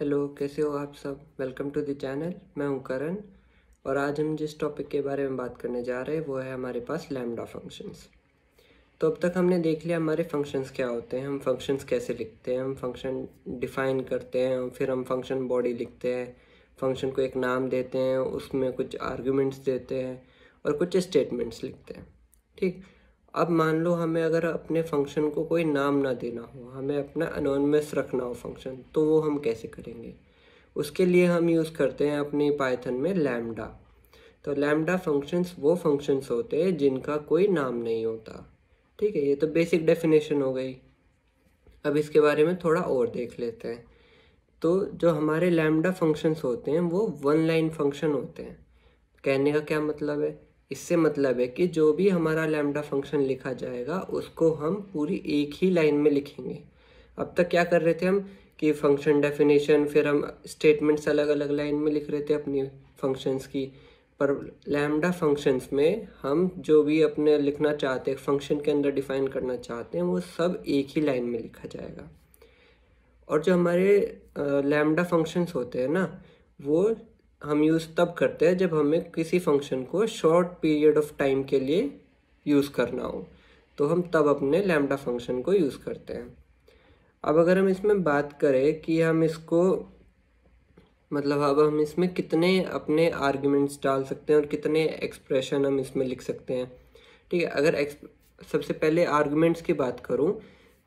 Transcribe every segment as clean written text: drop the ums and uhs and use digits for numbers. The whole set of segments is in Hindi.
हेलो, कैसे हो आप सब। Welcome to the channel. मैं हूं करण और आज हम जिस टॉपिक के बारे में बात करने जा रहे हैं वो है हमारे पास लैम्डा फंक्शंस। तो अब तक हमने देख लिया हमारे फंक्शंस क्या होते हैं, हम फंक्शंस कैसे लिखते हैं, हम फंक्शन डिफाइन करते हैं, फिर हम फंक्शन बॉडी लिखते हैं, फंक्शन को एक नाम देते हैं, उसमें कुछ आर्ग्यूमेंट्स देते हैं और कुछ स्टेटमेंट्स लिखते हैं। ठीक। अब मान लो हमें अगर अपने फंक्शन को कोई नाम ना देना हो, हमें अपना अनोनिमस रखना हो फंक्शन, तो वो हम कैसे करेंगे। उसके लिए हम यूज़ करते हैं अपनी पाइथन में लैम्डा। तो लैम्डा फंक्शंस वो फंक्शंस होते हैं जिनका कोई नाम नहीं होता। ठीक है, ये तो बेसिक डेफिनेशन हो गई। अब इसके बारे में थोड़ा और देख लेते हैं। तो जो हमारे लैम्डा फंक्शंस होते हैं वो वन लाइन फंक्शन होते हैं। कहने का क्या मतलब है, इससे मतलब है कि जो भी हमारा लैम्डा फंक्शन लिखा जाएगा उसको हम पूरी एक ही लाइन में लिखेंगे। अब तक क्या कर रहे थे हम कि फंक्शन डेफिनेशन, फिर हम स्टेटमेंट्स अलग अलग लाइन में लिख रहे थे अपनी फंक्शंस की। पर लैम्डा फंक्शंस में हम जो भी अपने लिखना चाहते हैं, फंक्शन के अंदर डिफाइन करना चाहते हैं, वो सब एक ही लाइन में लिखा जाएगा। और जो हमारे लैम्डा फंक्शंस होते हैं ना, वो हम यूज़ तब करते हैं जब हमें किसी फंक्शन को शॉर्ट पीरियड ऑफ टाइम के लिए यूज़ करना हो, तो हम तब अपने लैम्डा फंक्शन को यूज़ करते हैं। अब अगर हम इसमें बात करें कि हम इसको मतलब अब हम इसमें कितने अपने आर्ग्यूमेंट्स डाल सकते हैं और कितने एक्सप्रेशन हम इसमें लिख सकते हैं। ठीक है, अगर सबसे पहले आर्ग्यूमेंट्स की बात करूं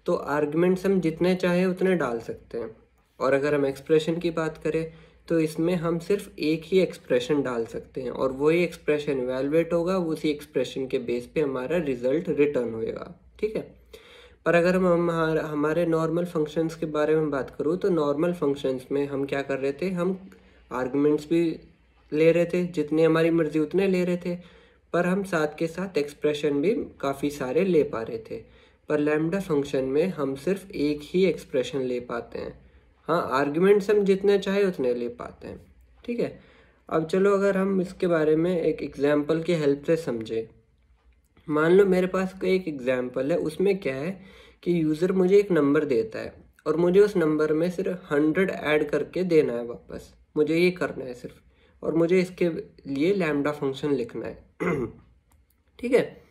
तो आर्ग्यूमेंट्स हम जितने चाहे उतने डाल सकते हैं। और अगर हम एक्सप्रेशन की बात करें तो इसमें हम सिर्फ एक ही एक्सप्रेशन डाल सकते हैं और वही एक्सप्रेशन इवैल्यूएट होगा, उसी एक्सप्रेशन के बेस पे हमारा रिजल्ट रिटर्न होएगा। ठीक है। पर अगर हम हमारे नॉर्मल फंक्शंस के बारे में बात करूँ तो नॉर्मल फंक्शंस में हम क्या कर रहे थे, हम आर्गुमेंट्स भी ले रहे थे, जितने हमारी मर्जी उतने ले रहे थे, पर हम साथ के साथ एक्सप्रेशन भी काफ़ी सारे ले पा रहे थे। पर लैम्डा फंक्शन में हम सिर्फ एक ही एक्सप्रेशन ले पाते हैं। हाँ, आर्ग्यूमेंट्स हम जितने चाहे उतने ले पाते हैं। ठीक है। अब चलो अगर हम इसके बारे में एक एग्जाम्पल की हेल्प से समझें। मान लो मेरे पास कोई एक एग्जाम्पल है, उसमें क्या है कि यूज़र मुझे एक नंबर देता है और मुझे उस नंबर में सिर्फ 100 ऐड करके देना है वापस। मुझे ये करना है सिर्फ, और मुझे इसके लिए लैम्डा फंक्शन लिखना है। ठीक है।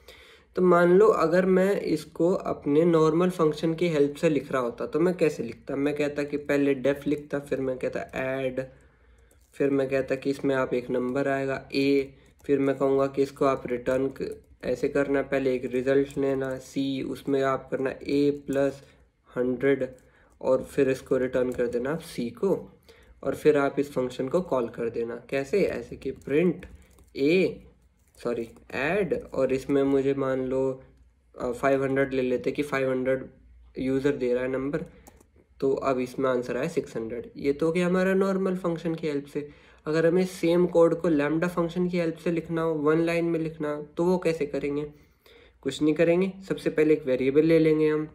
तो मान लो अगर मैं इसको अपने नॉर्मल फंक्शन की हेल्प से लिख रहा होता तो मैं कैसे लिखता। मैं कहता कि पहले डेफ लिखता, फिर मैं कहता ऐड, फिर मैं कहता कि इसमें आप एक नंबर आएगा ए, फिर मैं कहूँगा कि इसको आप रिटर्न ऐसे करना, पहले एक रिजल्ट लेना सी, उसमें आप करना ए प्लस 100 और फिर इसको रिटर्न कर देना आप सी को, और फिर आप इस फंक्शन को कॉल कर देना। कैसे, ऐसे कि प्रिंट ऐड, और इसमें मुझे मान लो 500 ले लेते कि 500 यूज़र दे रहा है नंबर, तो अब इसमें आंसर आया 600। ये तो हो गया हमारा नॉर्मल फंक्शन की हेल्प से। अगर हमें सेम कोड को लैम्डा फंक्शन की हेल्प से लिखना हो, वन लाइन में लिखना हो, तो वो कैसे करेंगे। कुछ नहीं करेंगे, सबसे पहले एक वेरिएबल ले लेंगे हम।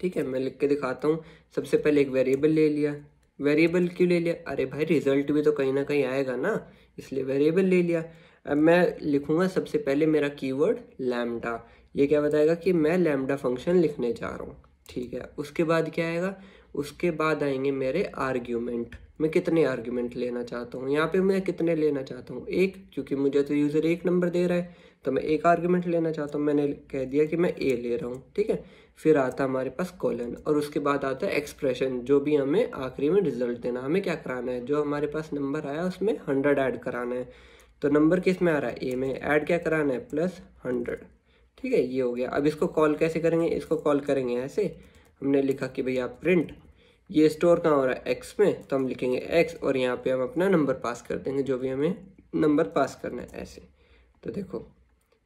ठीक है, मैं लिख के दिखाता हूँ। सबसे पहले एक वेरिएबल ले लिया। वेरिएबल क्यों ले लिया, अरे भाई रिजल्ट भी तो कहीं ना कहीं आएगा ना, इसलिए वेरिएबल ले लिया। अब मैं लिखूंगा सबसे पहले मेरा कीवर्ड लैम्डा। ये क्या बताएगा कि मैं लैम्डा फंक्शन लिखने जा रहा हूँ। ठीक है, उसके बाद क्या आएगा, उसके बाद आएंगे मेरे आर्ग्यूमेंट। मैं कितने आर्ग्यूमेंट लेना चाहता हूँ, यहाँ पे मैं कितने लेना चाहता हूँ, एक, क्योंकि मुझे तो यूज़र एक नंबर दे रहा है तो मैं एक आर्ग्यूमेंट लेना चाहता हूँ। मैंने कह दिया कि मैं ए ले रहा हूँ। ठीक है, फिर आता हमारे पास कॉलन, और उसके बाद आता है एक्सप्रेशन, जो भी हमें आखिरी में रिजल्ट देना। हमें क्या कराना है, जो हमारे पास नंबर आया उसमें 100 ऐड कराना है। तो नंबर किस में आ रहा है, ए में, ऐड क्या कराना है, प्लस 100। ठीक है, ये हो गया। अब इसको कॉल कैसे करेंगे, इसको कॉल करेंगे ऐसे। हमने लिखा कि भैया प्रिंट, ये स्टोर कहाँ हो रहा है, एक्स में, तो हम लिखेंगे एक्स, और यहाँ पे हम अपना नंबर पास कर देंगे, जो भी हमें नंबर पास करना है, ऐसे। तो देखो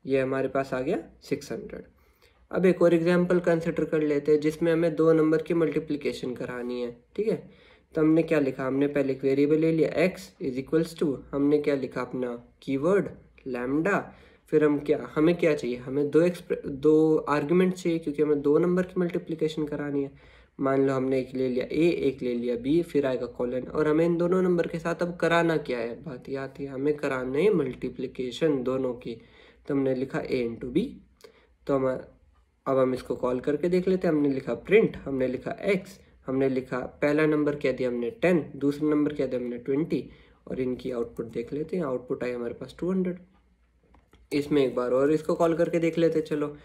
ये हमारे पास आ गया 600। अब एक और एग्जाम्पल कंसिडर कर लेते हैं जिसमें हमें दो नंबर की मल्टीप्लिकेशन करानी है। ठीक है, तो हमने क्या लिखा, हमने पहले एक वेरिएबल ले लिया x इज इक्वल्स टू, हमने क्या लिखा अपना कीवर्ड लैम्डा। फिर हमें क्या चाहिए, हमें दो आर्ग्यूमेंट चाहिए, क्योंकि हमें दो नंबर की मल्टीप्लिकेशन करानी है। मान लो हमने एक ले लिया a, एक ले लिया b, फिर आएगा कॉलन, और हमें इन दोनों नंबर के साथ अब कराना क्या है, बात ये आती है, हमें कराना है मल्टीप्लिकेशन दोनों की। तो हमने लिखा a इंटू बी। तो अब हम इसको कॉल करके देख लेते हैं। हमने लिखा प्रिंट, हमने लिखा x, हमने लिखा, पहला नंबर क्या दिया हमने 10, दूसरा नंबर क्या दिया हमने 20, और इनकी आउटपुट देख लेते हैं। आउटपुट आई हमारे पास 200। इसमें एक बार और इसको कॉल करके देख लेते। चलो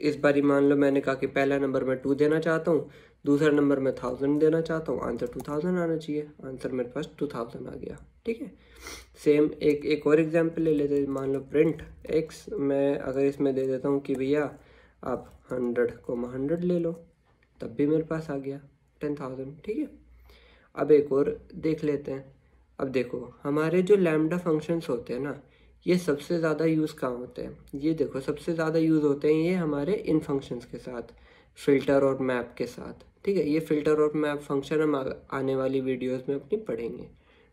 इस बारी मान लो मैंने कहा कि पहला नंबर मैं 2 देना चाहता हूँ, दूसरा नंबर मैं 1000 देना चाहता हूँ, आंसर 2000 आना चाहिए। आंसर मेरे पास 2000 आ गया। ठीक है, सेम एक और एग्जांपल ले लेते हैं। मान लो प्रिंट x, मैं अगर इसमें दे देता हूँ कि भैया आप 100,100 ले लो, तब भी मेरे पास आ गया 10,000। ठीक है, अब एक और देख लेते हैं। अब देखो हमारे जो लैम्डा फंक्शंस होते हैं ना, ये सबसे ज़्यादा यूज़ कहाँ होते हैं? ये देखो सबसे ज़्यादा यूज़ होते हैं ये हमारे इन फंक्शंस के साथ, फ़िल्टर और मैप के साथ। ठीक है, ये फ़िल्टर और मैप फंक्शन हम आने वाली वीडियोस में अपनी पढ़ेंगे।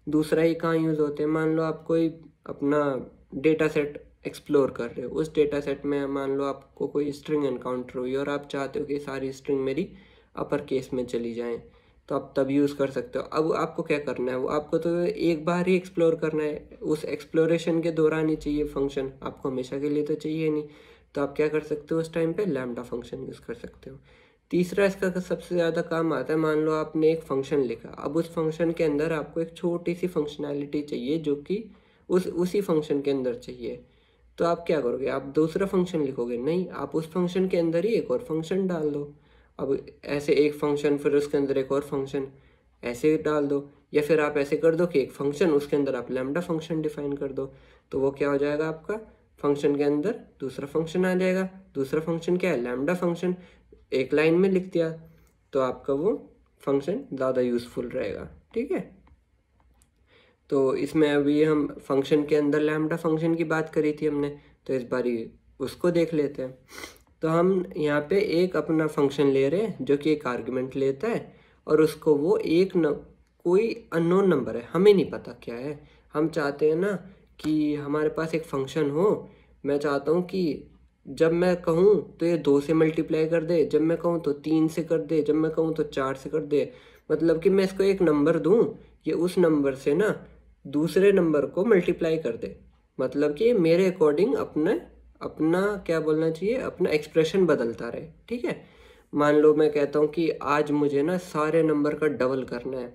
दूसरा ये कहाँ यूज़ होते हैं? मान लो आप कोई अपना डेटा सेट एक्सप्लोर कर रहे हो, उस डेटा सेट में मान लो आपको कोई स्ट्रिंग एनकाउंटर हुई और आप चाहते हो कि सारी स्ट्रिंग मेरी अपर केस में चली जाएँ, तो आप तब यूज़ कर सकते हो। अब आपको क्या करना है, वो आपको तो एक बार ही एक्सप्लोर करना है, उस एक्सप्लोरेशन के दौरान ही चाहिए फंक्शन, आपको हमेशा के लिए तो चाहिए नहीं। तो आप क्या कर सकते हो उस टाइम पे? लैम्डा फंक्शन यूज़ कर सकते हो। तीसरा इसका सबसे ज़्यादा काम आता है, मान लो आपने एक फंक्शन लिखा, अब उस फंक्शन के अंदर आपको एक छोटी सी फंक्शनैलिटी चाहिए जो कि उसी फंक्शन के अंदर चाहिए। तो आप क्या करोगे? आप दूसरा फंक्शन लिखोगे? नहीं, आप उस फंक्शन के अंदर ही एक और फंक्शन डाल दो। अब ऐसे एक फंक्शन फिर उसके अंदर एक और फंक्शन ऐसे डाल दो, या फिर आप ऐसे कर दो कि एक फंक्शन उसके अंदर आप लैम्डा फंक्शन डिफाइन कर दो। तो वो क्या हो जाएगा, आपका फंक्शन के अंदर दूसरा फंक्शन आ जाएगा। दूसरा फंक्शन क्या है? Lambda function. एक लाइन में लिख दिया तो आपका वो फंक्शन ज़्यादा यूज़फुल रहेगा। ठीक है, तो इसमें अभी हम फंक्शन के अंदर लैम्डा फंक्शन की बात करी थी हमने, तो इस बारी उसको देख लेते हैं। तो हम यहाँ पे एक अपना फंक्शन ले रहे हैं जो कि एक आर्गुमेंट लेता है, और उसको वो कोई अननोन नंबर है, हमें नहीं पता क्या है। हम चाहते हैं ना कि हमारे पास एक फंक्शन हो, मैं चाहता हूँ कि जब मैं कहूँ तो ये 2 से मल्टीप्लाई कर दे, जब मैं कहूँ तो 3 से कर दे, जब मैं कहूँ तो 4 से कर दे। मतलब कि मैं इसको एक नंबर दूँ, ये उस नंबर से ना दूसरे नंबर को मल्टीप्लाई कर दे। मतलब कि मेरे अकॉर्डिंग अपना क्या बोलना चाहिए, अपना एक्सप्रेशन बदलता रहे। ठीक है, मान लो मैं कहता हूँ कि आज मुझे ना सारे नंबर का डबल करना है,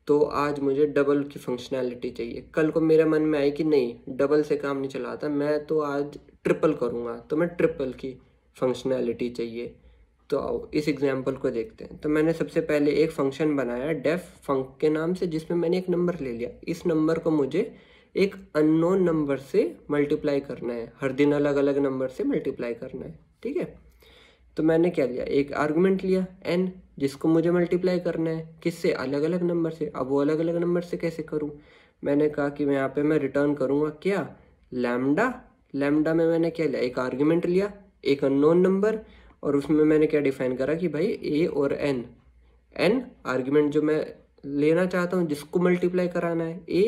तो आज मुझे डबल की फंक्शनैलिटी चाहिए। कल को मेरे मन में आई कि नहीं, डबल से काम नहीं चलाता, मैं तो आज ट्रिपल करूँगा, तो मैं ट्रिपल की फंक्शनैलिटी चाहिए। तो आओ इस एग्जाम्पल को देखते हैं। तो मैंने सबसे पहले एक फंक्शन बनाया डेफ फंक के नाम से, जिसमें मैंने एक नंबर ले लिया। इस नंबर को मुझे एक अननोन नंबर से मल्टीप्लाई करना है, हर दिन अलग अलग नंबर से मल्टीप्लाई करना है। ठीक है, तो मैंने क्या लिया, एक आर्गुमेंट लिया n, जिसको मुझे मल्टीप्लाई करना है किससे? अलग अलग नंबर से। अब वो अलग अलग नंबर से कैसे करूं? मैंने कहा कि मैं यहाँ पे मैं रिटर्न करूँगा क्या, लैम्डा। लैम्डा में मैंने क्या लिया, एक आर्गुमेंट लिया, एक अननोन नंबर, और उसमें मैंने क्या डिफाइन करा कि भाई a और n आर्गुमेंट जो मैं लेना चाहता हूँ, जिसको मल्टीप्लाई कराना है, a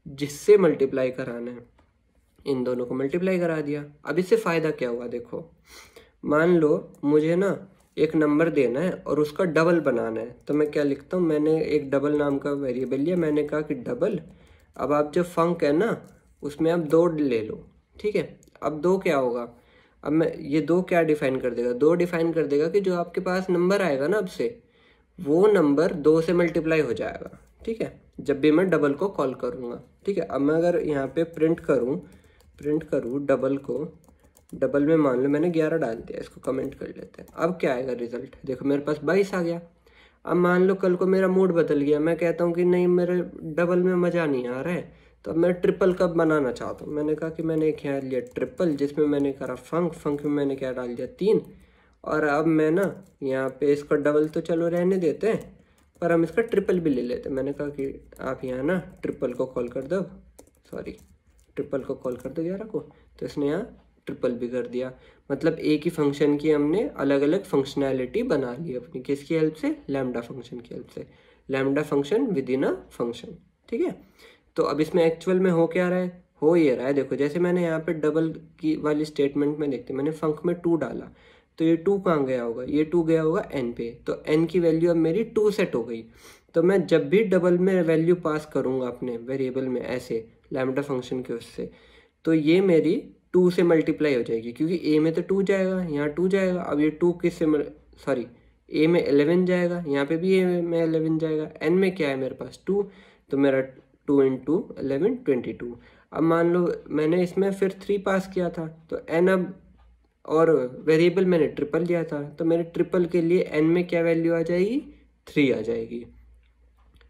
जिससे मल्टीप्लाई कराना है, इन दोनों को मल्टीप्लाई करा दिया। अब इससे फ़ायदा क्या हुआ, देखो मान लो मुझे ना एक नंबर देना है और उसका डबल बनाना है, तो मैं क्या लिखता हूँ, मैंने एक डबल नाम का वेरिएबल लिया, मैंने कहा कि डबल। अब आप जो फंक है ना, उसमें आप 2 ले लो। ठीक है, अब 2 क्या होगा, अब मैं ये 2 क्या डिफाइन कर देगा, 2 डिफाइन कर देगा कि जो आपके पास नंबर आएगा ना अब से, वो नंबर 2 से मल्टीप्लाई हो जाएगा। ठीक है, जब भी मैं डबल को कॉल करूँगा। ठीक है, अब मैं अगर यहाँ पे प्रिंट करूँ डबल को, डबल में मान लो मैंने 11 डाल दिया, इसको कमेंट कर लेते हैं। अब क्या आएगा रिजल्ट, देखो मेरे पास 22 आ गया। अब मान लो कल को मेरा मूड बदल गया, मैं कहता हूँ कि नहीं मेरे डबल में मज़ा नहीं आ रहा है, तो अब मैं ट्रिपल कब बनाना चाहता हूँ। मैंने कहा कि मैंने एक यहाँ लिया ट्रिपल, जिसमें मैंने करा फंक में मैंने क्या डाल दिया 3, और अब मैं ना यहाँ पे इसका डबल तो चलो रहने देते हैं, पर हम इसका ट्रिपल भी ले लेते हैं। मैंने कहा कि आप यहाँ ना ट्रिपल को कॉल कर दो, ट्रिपल को कॉल कर दो 11 को, तो इसने यहाँ ट्रिपल भी कर दिया। मतलब एक ही फंक्शन की हमने अलग अलग फंक्शनैलिटी बना ली अपनी, किसकी हेल्प से, लैम्डा फंक्शन की हेल्प से, lambda function with in a function. ठीक है, तो अब इसमें एक्चुअल में हो क्या रहा है, हो ये रहा है, देखो जैसे मैंने यहाँ पे डबल की वाली स्टेटमेंट में देखते, मैंने फंक में 2 डाला, तो ये 2 कहाँ गया होगा, ये 2 गया होगा n पे, तो n की वैल्यू अब मेरी 2 सेट हो गई। तो मैं जब भी डबल में वैल्यू पास करूँगा अपने वेरिएबल में ऐसे लैम्डा फंक्शन के उससे, तो ये मेरी 2 से मल्टीप्लाई हो जाएगी, क्योंकि a में तो 2 जाएगा, यहाँ 2 जाएगा। अब ये 2 किससे ए में 11 जाएगा, यहाँ पे भी ए में 11 जाएगा। एन में क्या है मेरे पास 2, तो मेरा 2 × 11 22। अब मान लो मैंने इसमें फिर 3 पास किया था, तो एन अब और वेरिएबल मैंने ट्रिपल लिया था, तो मेरे ट्रिपल के लिए एन में क्या वैल्यू आ जाएगी 3 आ जाएगी।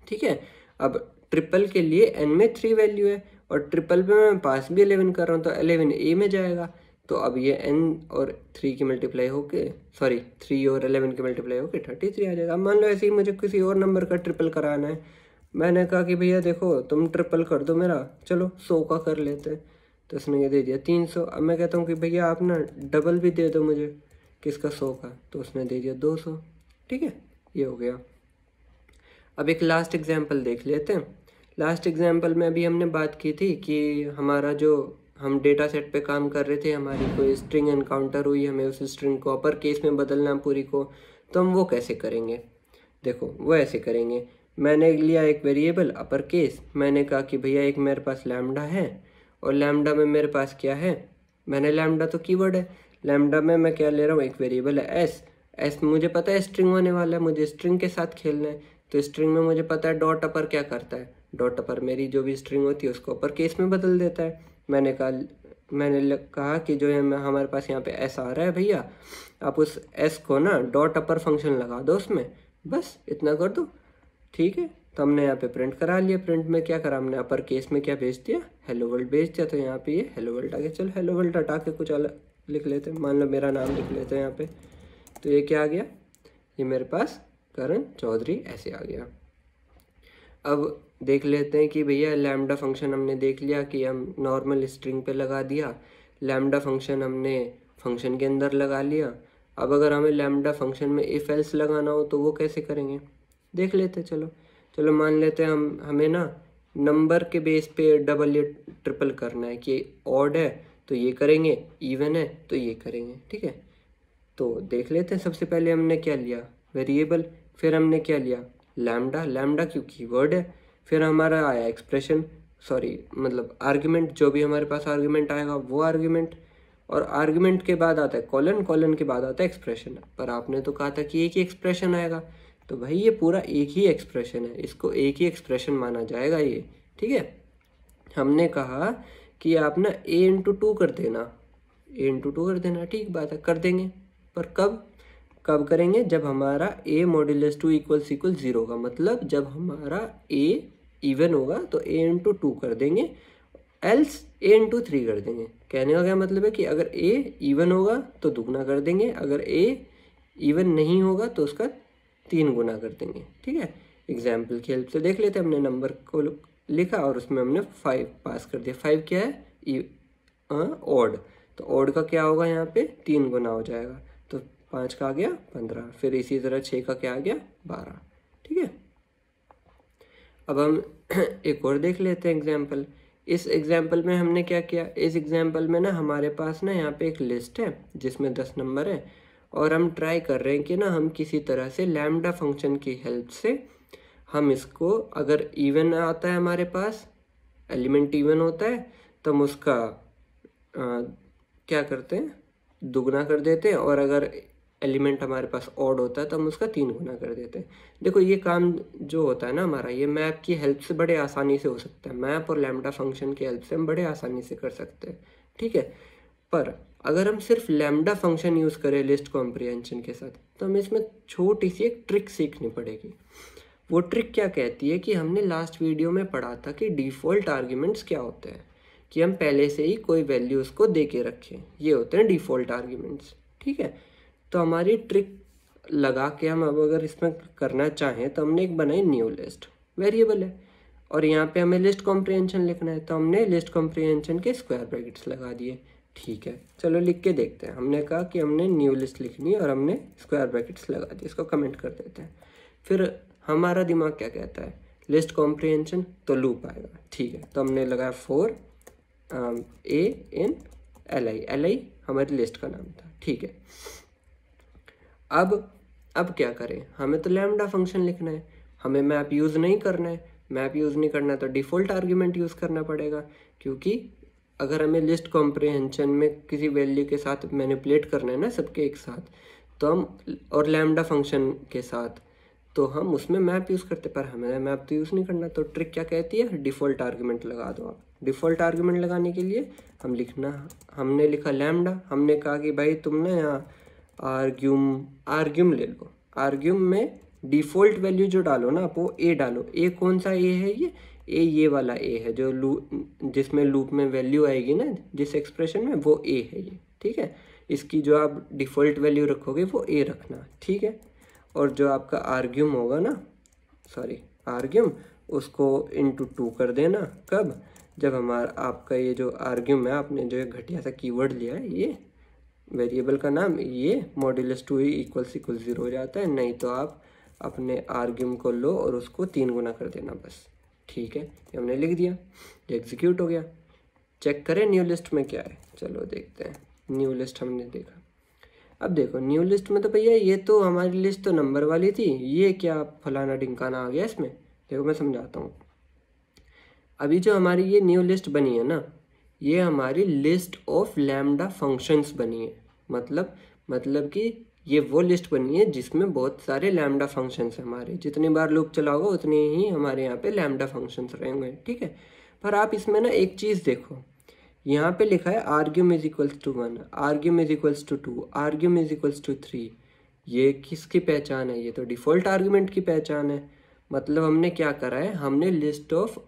ठीक है, अब ट्रिपल के लिए एन में 3 वैल्यू है और ट्रिपल पे मैं पास भी 11 कर रहा हूँ, तो 11 ए में जाएगा। तो अब ये एन और 3 की मल्टीप्लाई होके 3 और 11 की मल्टीप्लाई होके 33 आ जाएगा। अब मान लो ऐसे ही मुझे किसी और नंबर का ट्रिपल कराना है, मैंने कहा कि भैया देखो तुम ट्रिपल कर दो मेरा, चलो 100 का कर लेते हैं, तो उसने ये दे दिया 300। अब मैं कहता हूँ कि भैया आप ना डबल भी दे दो मुझे किसका 100 का, तो उसने दे दिया 200। ठीक है, ये हो गया। अब एक लास्ट एग्जाम्पल देख लेते हैं। लास्ट एग्जाम्पल में अभी हमने बात की थी कि हमारा जो हम डेटा सेट पे काम कर रहे थे, हमारी कोई स्ट्रिंग एनकाउंटर हुई, हमें उस स्ट्रिंग को अपर केस में बदलना पूरी को, तो हम वो कैसे करेंगे। देखो वो ऐसे करेंगे, मैंने लिया एक वेरिएबल अपर केस, मैंने कहा कि भैया एक मेरे पास लैम्डा है और लैम्डा में मेरे पास क्या है, मैंने लैम्डा तो कीवर्ड है, लैम्डा में मैं क्या ले रहा हूँ एक वेरिएबल है एस मुझे पता है स्ट्रिंग होने वाला है, मुझे स्ट्रिंग के साथ खेलना है, तो स्ट्रिंग में मुझे पता है डॉट अपर क्या करता है, डॉट अपर मेरी जो भी स्ट्रिंग होती है उसको अपर केस में बदल देता है। मैंने कहा कि जो है हमारे पास यहाँ पे एस आ रहा है भैया, आप उस एस को ना डॉट अपर फंक्शन लगा दो उसमें, बस इतना कर दो। ठीक है, तो हमने यहाँ पे प्रिंट करा लिया। प्रिंट में क्या करा हमने, अपर केस में क्या भेज दिया, हेलो वर्ल्ड भेज दिया। तो यहाँ पे ये हेलो वर्ल्ड आ गया। चलो हेलो वर्ल्ड हटा के कुछ अलग लिख लेते हैं, मान लो मेरा नाम लिख लेते हैं यहाँ पे, तो ये क्या आ गया, ये मेरे पास करण चौधरी ऐसे आ गया। अब देख लेते हैं कि भैया लैम्डा फंक्शन हमने देख लिया कि हम नॉर्मल स्ट्रिंग पे लगा दिया, लैम्डा फंक्शन हमने फंक्शन के अंदर लगा लिया। अब अगर हमें लैम्डा फंक्शन में इफ एल्स लगाना हो तो वो कैसे करेंगे, देख लेते हैं। चलो मान लेते हैं हमें ना नंबर के बेस पे डबल या ट्रिपल करना है, कि ऑड है तो ये करेंगे, इवन है तो ये करेंगे। ठीक है, तो देख लेते हैं। सबसे पहले हमने क्या लिया वेरिएबल, फिर हमने क्या लिया लैम्डा क्यों कीवर्ड है, फिर हमारा आया एक्सप्रेशन मतलब आर्ग्यूमेंट, जो भी हमारे पास आर्ग्यूमेंट आएगा वो आर्ग्यूमेंट, और आर्ग्यूमेंट के बाद आता है कॉलन के बाद आता है एक्सप्रेशन। पर आपने तो कहा था कि एक ही एक्सप्रेशन आएगा, तो भाई ये पूरा एक ही एक्सप्रेशन है, इसको एक ही एक्सप्रेशन माना जाएगा ये। ठीक है, हमने कहा कि आप ना a × 2 कर देना, ठीक बात है कर देंगे, पर कब करेंगे, जब हमारा a मॉड्यूलस 2 = 0 का, मतलब जब हमारा a इवन होगा तो a × 2 कर देंगे, एल्स a × 3 कर देंगे। कहने का क्या मतलब है कि अगर a इवन होगा तो दुगना कर देंगे, अगर a इवन नहीं होगा तो उसका 3 गुना कर देंगे। ठीक है, एग्जाम्पल की हेल्प से देख लेते हैं। हमने नंबर को लिखा और उसमें हमने 5 पास कर दिया। 5 क्या है ऑड, तो ऑड का क्या होगा यहाँ पे 3 गुना हो जाएगा, तो 5 का आ गया 15, फिर इसी तरह 6 का क्या आ गया 12। ठीक है, अब हम एक और देख लेते हैं एग्जाम्पल। इस एग्जाम्पल में हमने क्या किया, इस एग्जाम्पल में ना हमारे पास ना यहाँ पे एक लिस्ट है जिसमें 10 नंबर है, और हम ट्राई कर रहे हैं कि ना हम किसी तरह से लैम्डा फंक्शन की हेल्प से हम इसको, अगर इवन आता है हमारे पास एलिमेंट इवन होता है तो हम उसका क्या करते हैं दुगना कर देते हैं, और अगर एलिमेंट हमारे पास ऑड होता है तो हम उसका 3 गुना कर देते हैं। देखो ये काम जो होता है ना हमारा, ये मैप की हेल्प से बड़े आसानी से हो सकता है, मैप और लैम्डा फंक्शन की हेल्प से हम बड़े आसानी से कर सकते हैं। ठीक है, पर अगर हम सिर्फ लैम्डा फंक्शन यूज़ करें लिस्ट कॉम्प्रिहेंशन के साथ, तो हमें इसमें छोटी सी एक ट्रिक सीखनी पड़ेगी। वो ट्रिक क्या कहती है कि हमने लास्ट वीडियो में पढ़ा था कि डिफ़ॉल्ट आर्ग्यूमेंट्स क्या होते हैं, कि हम पहले से ही कोई वैल्यू उसको दे के रखें, ये होते हैं डिफ़ॉल्ट आर्ग्यूमेंट्स। ठीक है, तो हमारी ट्रिक लगा के हम अब अगर इसमें करना चाहें तो हमने एक बनाई न्यू लिस्ट, वेरिएबल है, और यहाँ पे हमें लिस्ट कॉम्प्रिहेंशन लिखना है, तो हमने लिस्ट कॉम्प्रिहेंशन के स्क्वायर ब्रैकेट्स लगा दिए। ठीक है, चलो लिख के देखते हैं। हमने कहा कि हमने न्यू लिस्ट लिखनी है और हमने स्क्वायर ब्रैकेट्स लगा दिए, इसको कमेंट कर देते हैं। फिर हमारा दिमाग क्या कहता है, लिस्ट कॉम्प्रिहेंशन तो लूप आएगा। ठीक है, तो हमने लगाया फॉर a in li हमारी लिस्ट का नाम था। ठीक है, अब क्या करें, हमें तो लैम्डा फंक्शन लिखना है, हमें मैप यूज़ नहीं करना है। मैप यूज़ नहीं करना है तो डिफ़ॉल्ट आर्ग्यूमेंट यूज़ करना पड़ेगा, क्योंकि अगर हमें लिस्ट कॉम्प्रिहेंशन में किसी वैल्यू के साथ मैनिपुलेट करना है ना सबके एक साथ, तो हम और लैम्डा फंक्शन के साथ तो हम उसमें मैप यूज़ करते, पर हमें मैप तो यूज़ नहीं करना। तो ट्रिक क्या कहती है, डिफ़ॉल्ट आर्ग्यूमेंट लगा दो आप। डिफ़ॉल्ट आर्ग्यूमेंट लगाने के लिए हमने लिखा लैम्डा, हमने कहा कि भाई तुम ना यहाँ आर्ग्यूम ले लो। आर्ग्यूम में डिफ़ॉल्ट वैल्यू जो डालो ना आप वो ए डालो। ए कौन सा ए है, ये वाला ए है जो जिसमें लूप में वैल्यू आएगी ना जिस एक्सप्रेशन में, वो ए है ये, ठीक है। इसकी जो आप डिफ़ॉल्ट वैल्यू रखोगे वो ए रखना, ठीक है। और जो आपका आर्ग्यूम होगा ना, आर्ग्यूम उसको इंटू 2 कर देना। कब, जब आपका ये जो आर्ग्यूम है, आपने जो घटिया सा कीवर्ड लिया है, ये वेरिएबल का नाम, ये मॉड्यूलस 2 इक्वल्स 0 हो जाता है। नहीं तो आप अपने आर्ग्यूम को लो और उसको 3 गुना कर देना बस, ठीक है। ये हमने लिख दिया, ये एग्जीक्यूट हो गया। चेक करें न्यू लिस्ट में क्या है, चलो देखते हैं। न्यू लिस्ट हमने देखा। अब देखो न्यू लिस्ट में तो भैया ये तो हमारी लिस्ट तो नंबर वाली थी, ये क्या फलाना ढिमकाना आ गया इसमें। देखो मैं समझाता हूँ। अभी जो हमारी ये न्यू लिस्ट बनी है ना, ये हमारी लिस्ट ऑफ लैम्डा फंक्शंस बनी है। मतलब कि ये वो लिस्ट बनी है जिसमें बहुत सारे लैम्डा फंक्शंस हैं हमारे। जितनी बार लूप चलाओगे उतने ही हमारे यहाँ पे लैम्डा फंक्शंस रहेंगे, ठीक है। पर आप इसमें ना एक चीज़ देखो, यहाँ पे लिखा है argument is equals to 1, argument is equals to 2, argument is equals to 3। ये किसकी पहचान है, ये तो डिफ़ॉल्ट आर्ग्यूमेंट की पहचान है। मतलब हमने क्या करा है, हमने लिस्ट ऑफ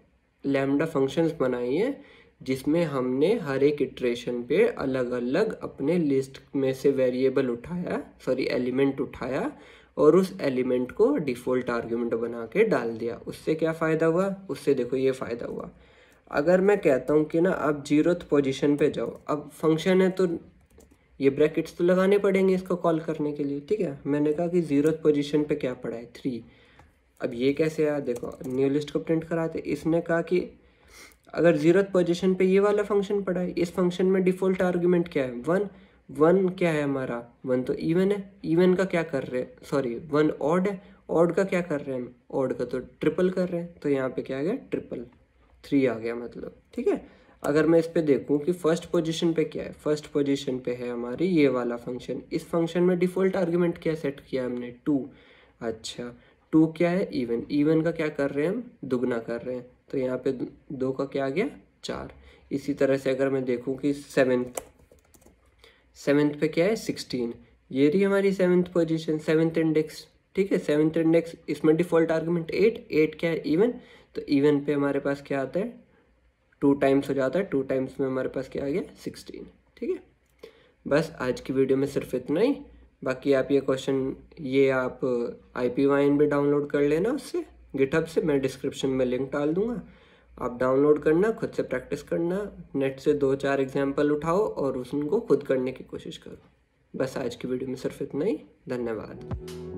लैम्डा फंक्शंस बनाई है जिसमें हमने हर एक इटरेशन पे अलग अलग अपने लिस्ट में से वेरिएबल एलिमेंट उठाया और उस एलिमेंट को डिफ़ॉल्ट आर्ग्यूमेंट बना के डाल दिया। उससे क्या फ़ायदा हुआ, उससे देखो ये फ़ायदा हुआ। अगर मैं कहता हूँ कि ना आप 0th पोजीशन पे जाओ, अब फंक्शन है तो ये ब्रैकेट्स तो लगाने पड़ेंगे इसको कॉल करने के लिए, ठीक है। मैंने कहा कि 0th पोजीशन पे क्या पड़ा है, 3। अब ये कैसे आया, देखो न्यू लिस्ट को प्रिंट कराते। इसने कहा कि अगर 0th पोजीशन पे ये वाला फंक्शन पड़ा है, इस फंक्शन में डिफ़ॉल्ट आर्ग्यूमेंट क्या है, 1 क्या है हमारा, 1 तो इवन है। इवन का क्या कर रहे हैं, 1 ऑड है। ऑड का क्या कर रहे हैं हम, ऑड का तो ट्रिपल कर रहे हैं। तो यहाँ पे क्या आ गया, ट्रिपल 3 आ गया मतलब, ठीक है। अगर मैं इस पे देखूं कि फर्स्ट पोजीशन पे क्या है, फर्स्ट पोजीशन पे है हमारी ये वाला फंक्शन। इस फंक्शन में डिफ़ॉल्ट आर्ग्यूमेंट क्या सेट किया हमने, 2। अच्छा 2 क्या है, इवन का क्या कर रहे हैं हम, दुगना कर रहे हैं। तो यहाँ पे 2 का क्या आ गया, 4। इसी तरह से अगर मैं देखूं कि सेवेंथ पे क्या है, 16। ये रही हमारी 7th पोजीशन, 7th इंडेक्स, ठीक है। 7th इंडेक्स, इसमें डिफ़ॉल्ट आर्ग्यूमेंट 8 क्या है, इवन। तो इवन पे हमारे पास क्या आता है, 2 टाइम्स हो जाता है। 2 टाइम्स में हमारे पास क्या आ गया, 16, ठीक है। बस आज की वीडियो में सिर्फ इतना ही। बाकी आप ये आप IPYN भी डाउनलोड कर लेना उससे, गिटहब से। मैं डिस्क्रिप्शन में लिंक डाल दूंगा, आप डाउनलोड करना, खुद से प्रैक्टिस करना, नेट से 2-4 एग्जाम्पल उठाओ और उनको खुद करने की कोशिश करो। बस आज की वीडियो में सिर्फ इतना ही। धन्यवाद।